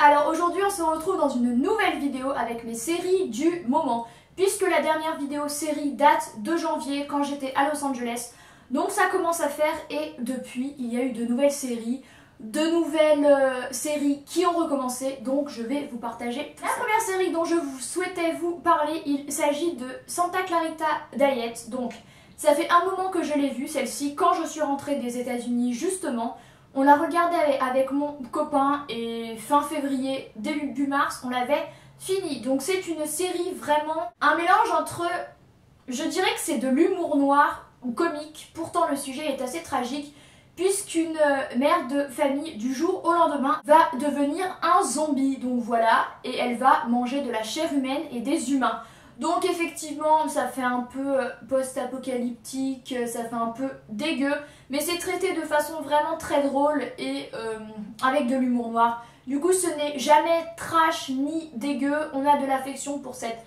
Alors aujourd'hui on se retrouve dans une nouvelle vidéo avec mes séries du moment, puisque la dernière vidéo série date de janvier quand j'étais à Los Angeles, donc ça commence à faire et depuis il y a eu de nouvelles séries qui ont recommencé, donc je vais vous partager. La première série dont je souhaitais vous parler, il s'agit de Santa Clarita Diet. Donc ça fait un moment que je l'ai vue celle-ci, quand je suis rentrée des États-Unis justement. On l'a regardé avec mon copain et fin février, début mars, on l'avait fini. Donc c'est une série vraiment un mélange entre, je dirais que c'est de l'humour noir ou comique. Pourtant le sujet est assez tragique puisqu'une mère de famille du jour au lendemain va devenir un zombie. Donc voilà, et elle va manger de la chair humaine et des humains. Donc effectivement ça fait un peu post-apocalyptique, ça fait un peu dégueu, mais c'est traité de façon vraiment très drôle et avec de l'humour noir. Du coup ce n'est jamais trash ni dégueu, on a de l'affection pour cette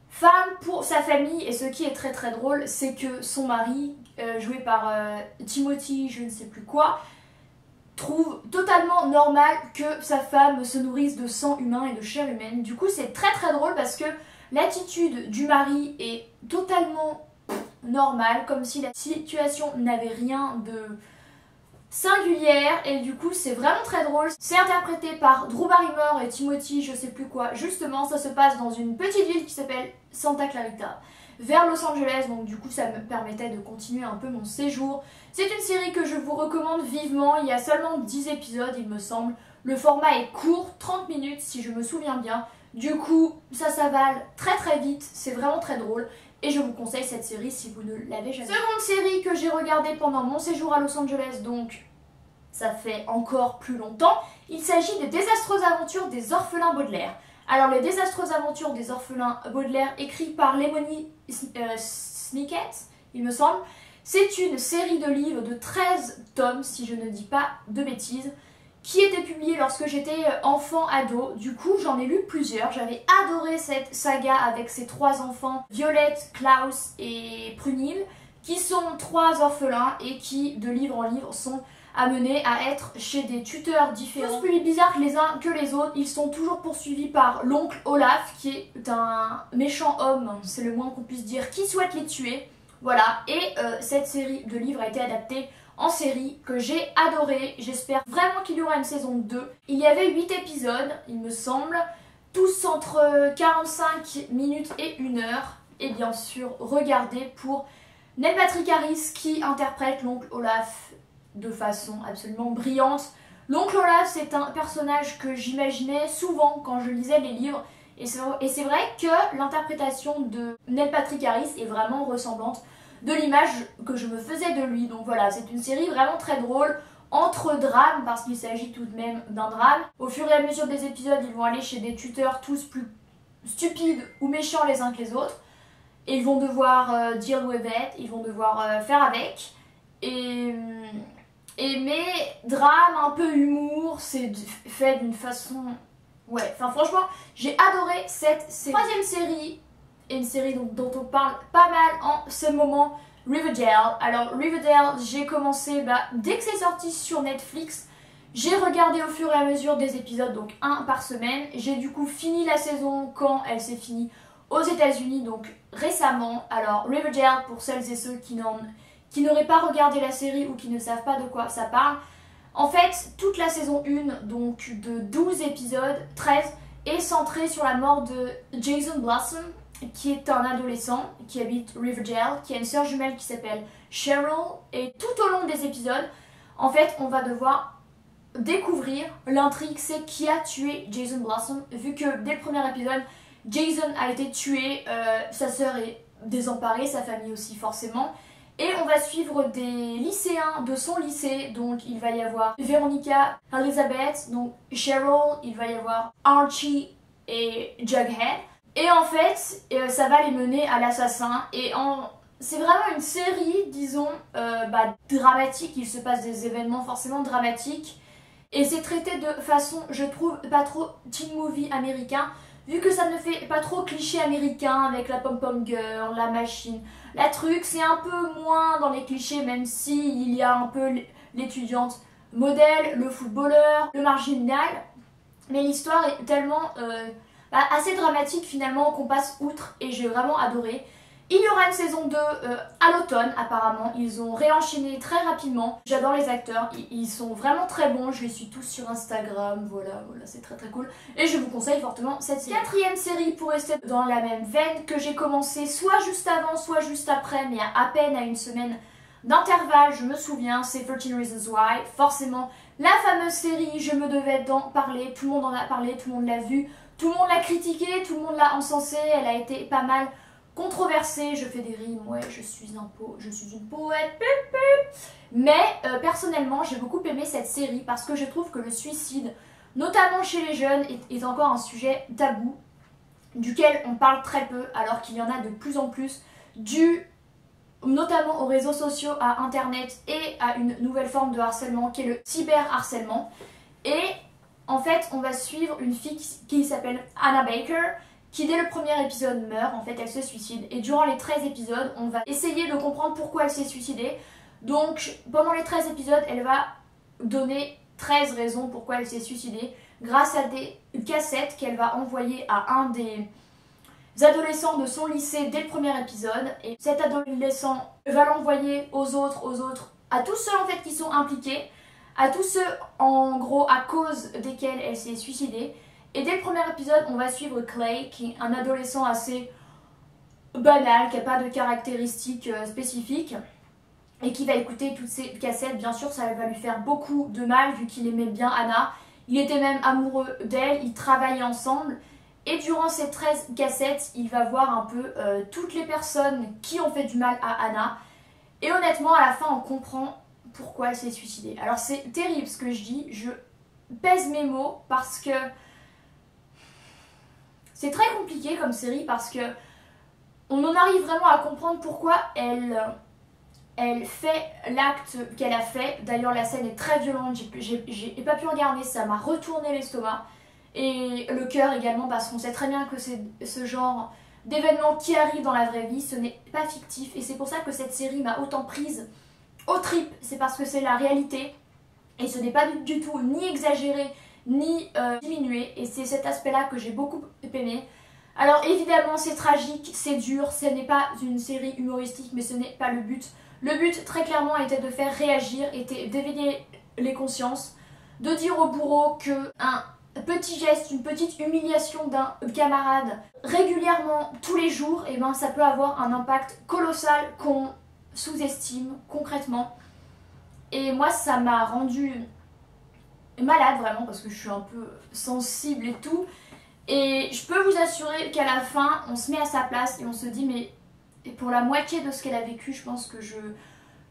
femme, pour sa famille, et ce qui est très très drôle c'est que son mari, joué par Timothy je ne sais plus quoi, trouve totalement normal que sa femme se nourrisse de sang humain et de chair humaine. Du coup c'est très très drôle parce que l'attitude du mari est totalement normale, comme si la situation n'avait rien de singulière, et du coup c'est vraiment très drôle. C'est interprété par Drew Barrymore et Timothy je sais plus quoi. Justement ça se passe dans une petite ville qui s'appelle Santa Clarita, vers Los Angeles, donc du coup ça me permettait de continuer un peu mon séjour. C'est une série que je vous recommande vivement, il y a seulement 10 épisodes il me semble. Le format est court, 30 minutes si je me souviens bien. Du coup, ça s'avale très très vite, c'est vraiment très drôle et je vous conseille cette série si vous ne l'avez jamais. Seconde série que j'ai regardée pendant mon séjour à Los Angeles, donc ça fait encore plus longtemps, il s'agit des désastreuses aventures des orphelins Baudelaire. Alors les désastreuses aventures des orphelins Baudelaire, écrites par Lemony Snicket, il me semble, c'est une série de livres de 13 tomes, si je ne dis pas de bêtises, qui était publié lorsque j'étais enfant-ado. Du coup j'en ai lu plusieurs, j'avais adoré cette saga avec ces trois enfants, Violette, Klaus et Prunille, qui sont trois orphelins et qui de livre en livre sont amenés à être chez des tuteurs différents. Tous plus bizarres les uns que les autres, ils sont toujours poursuivis par l'oncle Olaf qui est un méchant homme, c'est le moins qu'on puisse dire, qui souhaite les tuer. Voilà, et cette série de livres a été adaptée en série que j'ai adoré. J'espère vraiment qu'il y aura une saison 2. Il y avait 8 épisodes, il me semble, tous entre 45 minutes et 1 heure. Et bien sûr, regardez pour Neil Patrick Harris qui interprète l'oncle Olaf de façon absolument brillante. L'oncle Olaf, c'est un personnage que j'imaginais souvent quand je lisais les livres. Et c'est vrai que l'interprétation de Neil Patrick Harris est vraiment ressemblante de l'image que je me faisais de lui. Donc voilà, c'est une série vraiment très drôle, entre drames, parce qu'il s'agit tout de même d'un drame. Au fur et à mesure des épisodes, ils vont aller chez des tuteurs tous plus stupides ou méchants les uns que les autres. Et ils vont devoir deal with it, ils vont devoir faire avec. Mais drame, un peu humour, c'est fait d'une façon... Ouais, enfin franchement, j'ai adoré cette série. Troisième série, et une série dont on parle pas mal en ce moment, Riverdale. Alors Riverdale, j'ai commencé dès que c'est sorti sur Netflix. J'ai regardé au fur et à mesure des épisodes, donc un par semaine. J'ai du coup fini la saison quand elle s'est finie aux États-Unis, donc récemment. Alors Riverdale, pour celles et ceux qui n'auraient pas regardé la série ou qui ne savent pas de quoi ça parle. En fait, toute la saison 1, donc de 12 épisodes, 13, est centrée sur la mort de Jason Blossom, qui est un adolescent qui habite Riverdale, qui a une sœur jumelle qui s'appelle Cheryl. Et tout au long des épisodes, en fait, on va devoir découvrir l'intrigue, c'est qui a tué Jason Blossom, vu que dès le premier épisode, Jason a été tué, sa sœur est désemparée, sa famille aussi forcément. Et on va suivre des lycéens de son lycée, donc il va y avoir Veronica, Elizabeth, donc Cheryl, il va y avoir Archie et Jughead. Et en fait, ça va les mener à l'assassin. Et c'est vraiment une série, disons, dramatique. Il se passe des événements forcément dramatiques. Et c'est traité de façon, je trouve, pas trop teen movie américain, vu que ça ne fait pas trop cliché américain avec la pom-pom girl, la machine, la truc, c'est un peu moins dans les clichés, même si il y a un peu l'étudiante modèle, le footballeur, le marginal, mais l'histoire est tellement assez dramatique finalement qu'on passe outre et j'ai vraiment adoré. Il y aura une saison 2 à l'automne apparemment, ils ont réenchaîné très rapidement. J'adore les acteurs, ils sont vraiment très bons, je les suis tous sur Instagram, voilà c'est très cool. Et je vous conseille fortement cette série. Quatrième série pour rester dans la même veine que j'ai commencé soit juste avant, soit juste après, mais à peine à une semaine d'intervalle, je me souviens, c'est 13 Reasons Why. Forcément, la fameuse série, je me devais d'en parler, tout le monde en a parlé, tout le monde l'a vue, tout le monde l'a critiquée, tout le monde l'a encensée, elle a été pas mal controversée, je fais des rimes, ouais, je suis une poète, mais personnellement, j'ai beaucoup aimé cette série parce que je trouve que le suicide, notamment chez les jeunes, est encore un sujet tabou, duquel on parle très peu, alors qu'il y en a de plus en plus, dû notamment aux réseaux sociaux, à internet et à une nouvelle forme de harcèlement qui est le cyberharcèlement. Et en fait, on va suivre une fille qui s'appelle Hannah Baker, qui dès le premier épisode meurt, en fait elle se suicide, et durant les 13 épisodes on va essayer de comprendre pourquoi elle s'est suicidée. Donc pendant les 13 épisodes elle va donner 13 raisons pourquoi elle s'est suicidée grâce à des cassettes qu'elle va envoyer à un des adolescents de son lycée dès le premier épisode, et cet adolescent va l'envoyer aux autres, à tous ceux en fait qui sont impliqués, à tous ceux en gros à cause desquels elle s'est suicidée. Et dès le premier épisode, on va suivre Clay, qui est un adolescent assez banal, qui n'a pas de caractéristiques spécifiques, et qui va écouter toutes ces cassettes. Bien sûr, ça va lui faire beaucoup de mal, vu qu'il aimait bien Hannah. Il était même amoureux d'elle, ils travaillaient ensemble. Et durant ces 13 cassettes, il va voir un peu toutes les personnes qui ont fait du mal à Hannah. Et honnêtement, à la fin, on comprend pourquoi elle s'est suicidée. Alors c'est terrible ce que je dis, je pèse mes mots parce que c'est très compliqué comme série, parce que on en arrive vraiment à comprendre pourquoi elle fait l'acte qu'elle a fait. D'ailleurs la scène est très violente, j'ai pas pu regarder, ça m'a retourné l'estomac et le cœur également, parce qu'on sait très bien que c'est ce genre d'événements qui arrivent dans la vraie vie, ce n'est pas fictif, et c'est pour ça que cette série m'a autant prise aux tripes, c'est parce que c'est la réalité et ce n'est pas du tout ni exagéré ni diminué, et c'est cet aspect là que j'ai beaucoup aimé. Alors évidemment c'est tragique, c'est dur, ce n'est pas une série humoristique, mais ce n'est pas le but. Le but très clairement était de faire réagir, était d'éveiller les consciences, de dire au bourreau que un petit geste, une petite humiliation d'un camarade régulièrement tous les jours, et ben ça peut avoir un impact colossal qu'on sous-estime concrètement. Et moi ça m'a rendu malade vraiment, parce que je suis un peu sensible et tout, et je peux vous assurer qu'à la fin on se met à sa place et on se dit mais pour la moitié de ce qu'elle a vécu, je pense que je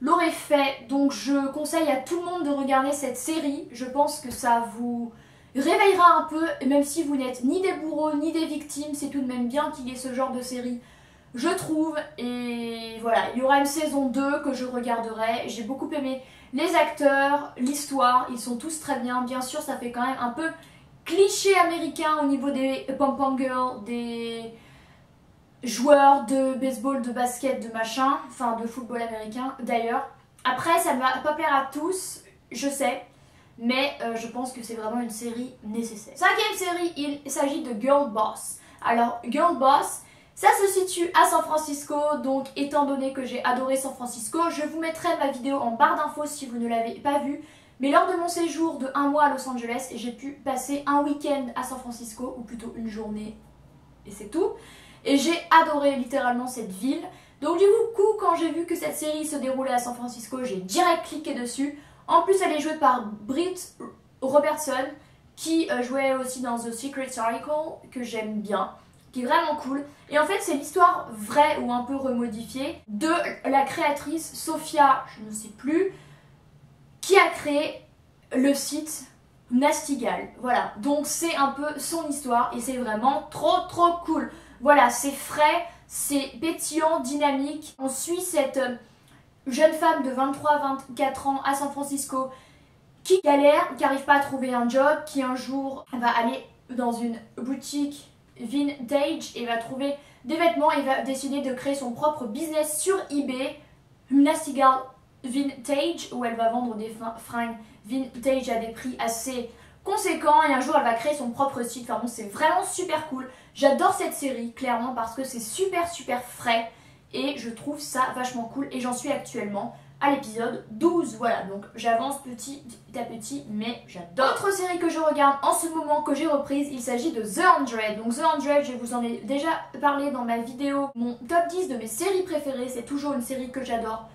l'aurais fait. Donc je conseille à tout le monde de regarder cette série, je pense que ça vous réveillera un peu, et même si vous n'êtes ni des bourreaux ni des victimes, c'est tout de même bien qu'il y ait ce genre de série, je trouve. Et voilà, il y aura une saison 2 que je regarderai. J'ai beaucoup aimé les acteurs, l'histoire, ils sont tous très bien. Bien sûr, ça fait quand même un peu cliché américain au niveau des pom-pom girls, des joueurs de baseball, de basket, de machin, enfin de football américain d'ailleurs. Après, ça ne va pas plaire à tous, je sais, mais je pense que c'est vraiment une série nécessaire. Cinquième série, il s'agit de Girl Boss. Alors, Girl Boss, ça se situe à San Francisco, donc étant donné que j'ai adoré San Francisco, je vous mettrai ma vidéo en barre d'infos si vous ne l'avez pas vue. Mais lors de mon séjour de 1 mois à Los Angeles, j'ai pu passer un week-end à San Francisco, ou plutôt une journée, et c'est tout. Et j'ai adoré littéralement cette ville. Donc du coup, quand j'ai vu que cette série se déroulait à San Francisco, j'ai direct cliqué dessus. En plus, elle est jouée par Britt Robertson, qui jouait aussi dans The Secret Circle, que j'aime bien, qui est vraiment cool. Et en fait, c'est l'histoire vraie ou un peu remodifiée de la créatrice Sophia, je ne sais plus, qui a créé le site Nasty Gal. Voilà, donc c'est un peu son histoire et c'est vraiment trop cool. Voilà, c'est frais, c'est pétillant, dynamique. On suit cette jeune femme de 23-24 ans à San Francisco qui galère, qui n'arrive pas à trouver un job, qui un jour va aller dans une boutique vintage et va trouver des vêtements et va décider de créer son propre business sur eBay, Nastigal Vintage, où elle va vendre des fringues vintage à des prix assez conséquents et un jour elle va créer son propre site. Enfin bon, c'est vraiment super cool. J'adore cette série clairement parce que c'est super frais et je trouve ça vachement cool et j'en suis actuellement à l'épisode 12, voilà, donc j'avance petit à petit, mais j'adore. Autre série que je regarde en ce moment, que j'ai reprise, il s'agit de The 100. Donc The 100, je vous en ai déjà parlé dans ma vidéo, mon top 10 de mes séries préférées, c'est toujours une série que j'adore,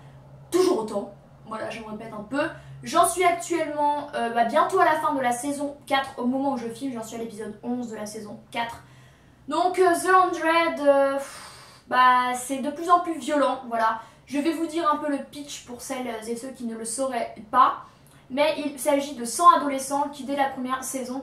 toujours autant, voilà, je me répète un peu. J'en suis actuellement bientôt à la fin de la saison 4, au moment où je filme, j'en suis à l'épisode 11 de la saison 4. Donc The 100, c'est de plus en plus violent, voilà. Je vais vous dire un peu le pitch pour celles et ceux qui ne le sauraient pas. Mais il s'agit de 100 adolescents qui, dès la première saison,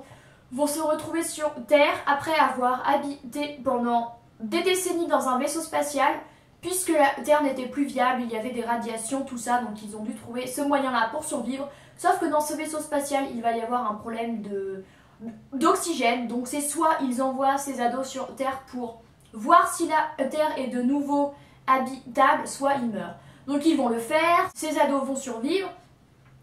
vont se retrouver sur Terre après avoir habité pendant des décennies dans un vaisseau spatial. Puisque la Terre n'était plus viable, il y avait des radiations, tout ça, donc ils ont dû trouver ce moyen-là pour survivre. Sauf que dans ce vaisseau spatial, il va y avoir un problème d'oxygène. Donc c'est soit ils envoient ces ados sur Terre pour voir si la Terre est de nouveau habitable, soit ils meurent. Donc ils vont le faire, ces ados vont survivre,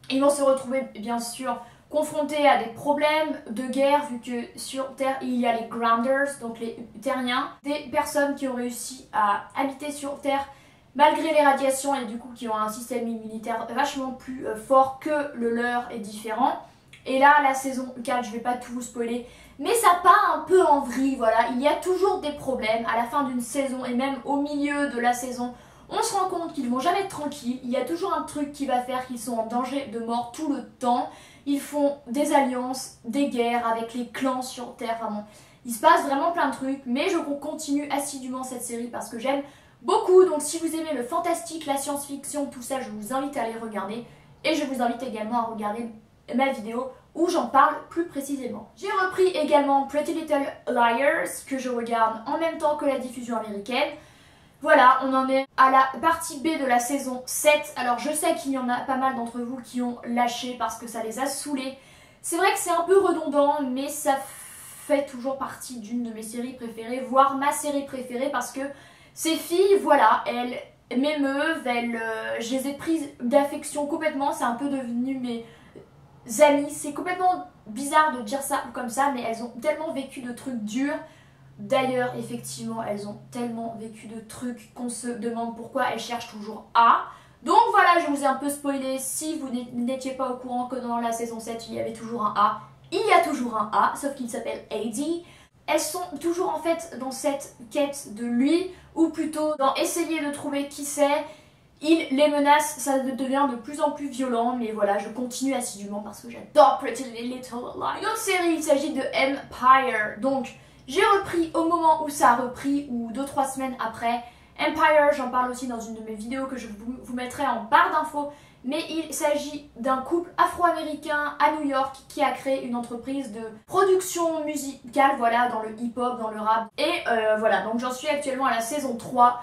ils vont se retrouver bien sûr confrontés à des problèmes de guerre vu que sur Terre il y a les Grounders, donc les terriens, des personnes qui ont réussi à habiter sur Terre malgré les radiations et du coup qui ont un système immunitaire vachement plus fort que le leur est différent. Et là, la saison 4, je vais pas tout vous spoiler, mais ça part un peu en vrille, voilà. Il y a toujours des problèmes à la fin d'une saison et même au milieu de la saison. On se rend compte qu'ils vont jamais être tranquilles. Il y a toujours un truc qui va faire qu'ils sont en danger de mort tout le temps. Ils font des alliances, des guerres avec les clans sur Terre. Enfin bon, il se passe vraiment plein de trucs, mais je continue assidûment cette série parce que j'aime beaucoup. Donc si vous aimez le fantastique, la science-fiction, tout ça, je vous invite à les regarder. Et je vous invite également à regarder ma vidéo où j'en parle plus précisément. J'ai repris également Pretty Little Liars que je regarde en même temps que la diffusion américaine. Voilà, on en est à la partie B de la saison 7. Alors je sais qu'il y en a pas mal d'entre vous qui ont lâché parce que ça les a saoulés. C'est vrai que c'est un peu redondant, mais ça fait toujours partie d'une de mes séries préférées, voire ma série préférée parce que ces filles, voilà, elles m'émeuvent, je les ai prises d'affection complètement, c'est un peu devenu mes amies. C'est complètement bizarre de dire ça comme ça, mais elles ont tellement vécu de trucs durs. D'ailleurs, effectivement, elles ont tellement vécu de trucs qu'on se demande pourquoi elles cherchent toujours A. Donc voilà, je vous ai un peu spoilé. Si vous n'étiez pas au courant que dans la saison 7, il y avait toujours un A, il y a toujours un A, sauf qu'il s'appelle AD. Elles sont toujours en fait dans cette quête de lui, ou plutôt dans essayer de trouver qui c'est. Il les menace, ça devient de plus en plus violent, mais voilà, je continue assidûment parce que j'adore Pretty Little Liars. Une autre série, il s'agit de Empire. Donc, j'ai repris au moment où ça a repris, ou 2-3 semaines après. Empire, j'en parle aussi dans une de mes vidéos que je vous mettrai en barre d'infos. Mais il s'agit d'un couple afro-américain à New York qui a créé une entreprise de production musicale, voilà, dans le hip-hop, dans le rap. Et voilà, donc j'en suis actuellement à la saison 3.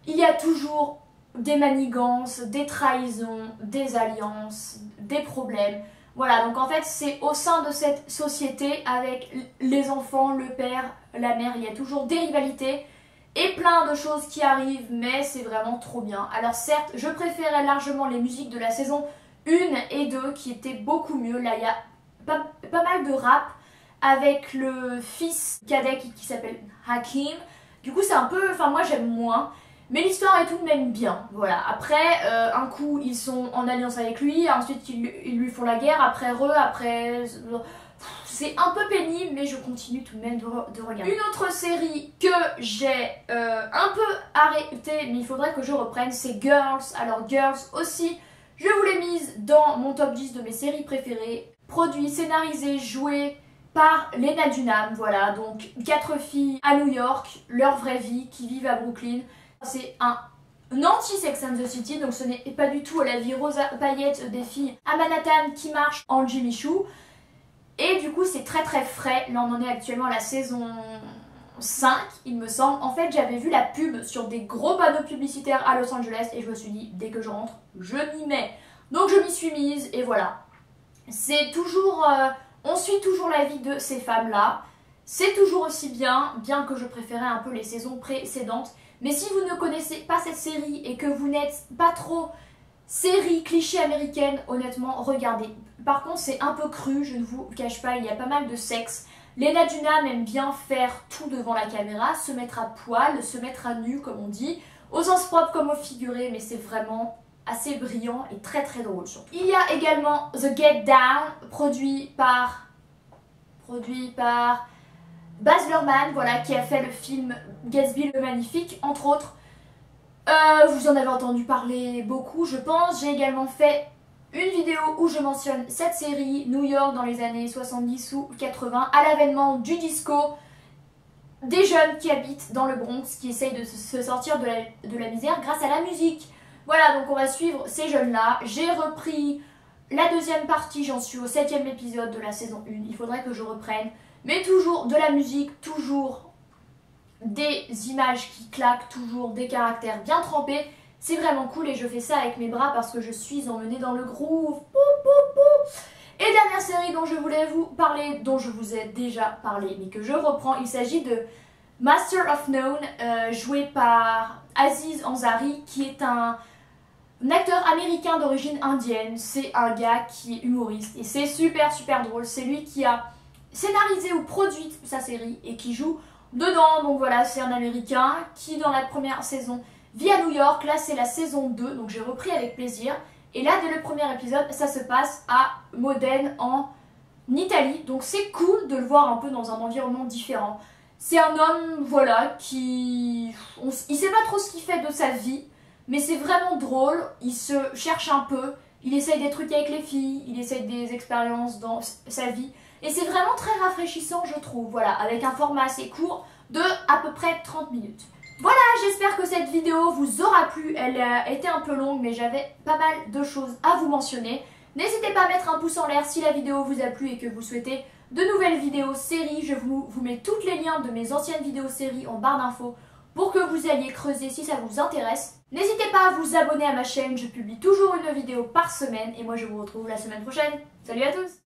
Il y a toujours des manigances, des trahisons, des alliances, des problèmes. Voilà, donc en fait c'est au sein de cette société avec les enfants, le père, la mère, il y a toujours des rivalités et plein de choses qui arrivent, mais c'est vraiment trop bien. Alors certes, je préférais largement les musiques de la saison 1 et 2 qui étaient beaucoup mieux. Là il y a pas mal de rap avec le fils cadet qui s'appelle Hakim. Du coup c'est un peu, enfin moi j'aime moins. Mais l'histoire est tout de même bien, voilà. Après, un coup, ils sont en alliance avec lui, ensuite ils lui font la guerre, après c'est un peu pénible, mais je continue tout de même de regarder. Une autre série que j'ai un peu arrêtée, mais il faudrait que je reprenne, c'est Girls. Alors Girls aussi, je vous l'ai mise dans mon top 10 de mes séries préférées. Produit, scénarisé, joué par Lena Dunham, voilà. Donc 4 filles à New York, leur vraie vie, qui vivent à Brooklyn. C'est un anti-Sex and the City, donc ce n'est pas du tout la vie rosa paillette des filles à Manhattan qui marchent en Jimmy Choo. Et du coup c'est très frais, là on en est actuellement à la saison 5 il me semble. En fait j'avais vu la pub sur des gros panneaux publicitaires à Los Angeles et je me suis dit dès que je rentre, je m'y mets. Donc je m'y suis mise et voilà. C'est toujours, on suit toujours la vie de ces femmes là. C'est toujours aussi bien, bien que je préférais un peu les saisons précédentes. Mais si vous ne connaissez pas cette série et que vous n'êtes pas trop série cliché américaine, honnêtement, regardez. Par contre, c'est un peu cru, je ne vous cache pas, il y a pas mal de sexe. Lena Dunham aime bien faire tout devant la caméra, se mettre à poil, se mettre à nu, comme on dit, au sens propre comme au figuré, mais c'est vraiment assez brillant et très très drôle surtout. Il y a également The Get Down, produit par Baz Luhrmann, voilà, qui a fait le film Gatsby le Magnifique, entre autres. Vous en avez entendu parler beaucoup, je pense. J'ai également fait une vidéo où je mentionne cette série, New York dans les années 70 ou 80, à l'avènement du disco, des jeunes qui habitent dans le Bronx, qui essayent de se sortir de la misère grâce à la musique. Voilà, donc on va suivre ces jeunes-là. J'ai repris la deuxième partie, j'en suis au 7e épisode de la saison 1, il faudrait que je reprenne. Mais toujours de la musique, toujours des images qui claquent, toujours des caractères bien trempés. C'est vraiment cool et je fais ça avec mes bras parce que je suis emmenée dans le groove. Et dernière série dont je voulais vous parler, dont je vous ai déjà parlé, mais que je reprends, il s'agit de Master of None, joué par Aziz Ansari, qui est un acteur américain d'origine indienne. C'est un gars qui est humoriste et c'est super super drôle. C'est lui qui a scénarisé ou produit sa série et qui joue dedans. Donc voilà, c'est un américain qui dans la première saison vit à New York. Là c'est la saison 2, donc j'ai repris avec plaisir. Et là dès le premier épisode, ça se passe à Modène en Italie. Donc c'est cool de le voir un peu dans un environnement différent. C'est un homme, voilà, il sait pas trop ce qu'il fait de sa vie, mais c'est vraiment drôle. Il se cherche un peu, il essaye des trucs avec les filles, il essaye des expériences dans sa vie. Et c'est vraiment très rafraîchissant, je trouve, voilà, avec un format assez court de à peu près 30 minutes. Voilà, j'espère que cette vidéo vous aura plu. Elle a été un peu longue, mais j'avais pas mal de choses à vous mentionner. N'hésitez pas à mettre un pouce en l'air si la vidéo vous a plu et que vous souhaitez de nouvelles vidéos séries. Je vous mets tous les liens de mes anciennes vidéos séries en barre d'infos pour que vous alliez creuser si ça vous intéresse. N'hésitez pas à vous abonner à ma chaîne, je publie toujours une vidéo par semaine et moi je vous retrouve la semaine prochaine. Salut à tous!